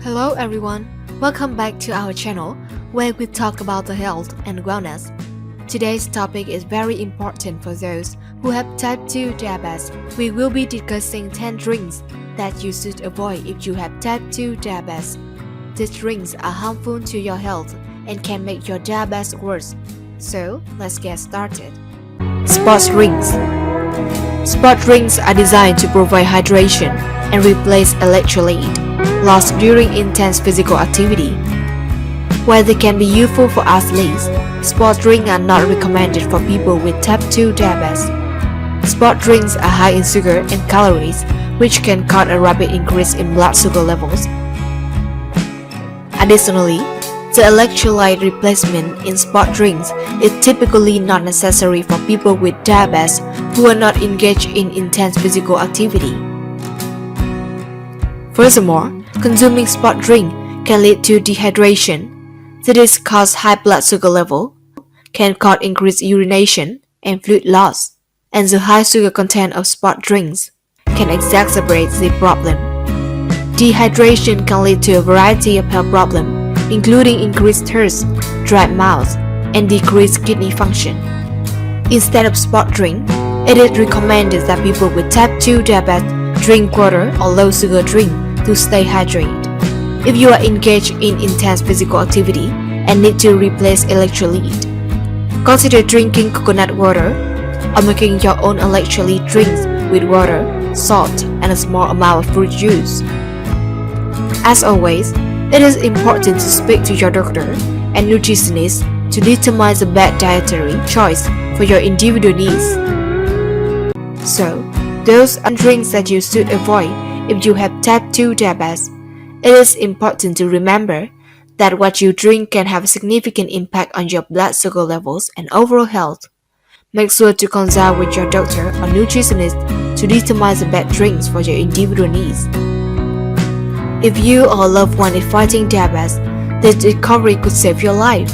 Hello everyone, welcome back to our channel where we talk about the health and wellness. Today's topic is very important for those who have type 2 diabetes. We will be discussing 10 drinks that you should avoid if you have type 2 diabetes. These drinks are harmful to your health and can make your diabetes worse. So, let's get started. Sports drinks. Sport drinks are designed to provide hydration and replace electrolyte lost during intense physical activity. While they can be useful for athletes, sport drinks are not recommended for people with type 2 diabetes. Sport drinks are high in sugar and calories, which can cause a rapid increase in blood sugar levels. Additionally, the electrolyte replacement in sport drinks is typically not necessary for people with diabetes who are not engaged in intense physical activity. Furthermore, consuming sport drink can lead to dehydration. This causes high blood sugar level, can cause increased urination and fluid loss, and the high sugar content of sport drinks can exacerbate the problem. Dehydration can lead to a variety of health problems, including increased thirst, dry mouth, and decreased kidney function. Instead of sport drink, it is recommended that people with type 2 diabetes drink water or low sugar drink to stay hydrated. If you are engaged in intense physical activity and need to replace electrolyte, consider drinking coconut water or making your own electrolyte drinks with water, salt, and a small amount of fruit juice. As always, it is important to speak to your doctor and nutritionist to determine the best dietary choice for your individual needs. So, those are drinks that you should avoid if you have type 2 diabetes. It is important to remember that what you drink can have a significant impact on your blood sugar levels and overall health. Make sure to consult with your doctor or nutritionist to determine the best drinks for your individual needs. If you or a loved one is fighting diabetes, this recovery could save your life.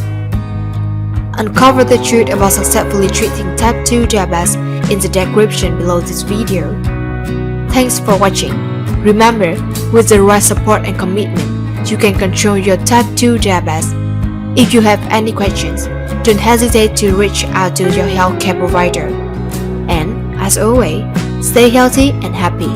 Uncover the truth about successfully treating type 2 diabetes in the description below this video. Thanks for watching. Remember, with the right support and commitment, you can control your type 2 diabetes. If you have any questions, don't hesitate to reach out to your healthcare provider. And, as always, stay healthy and happy.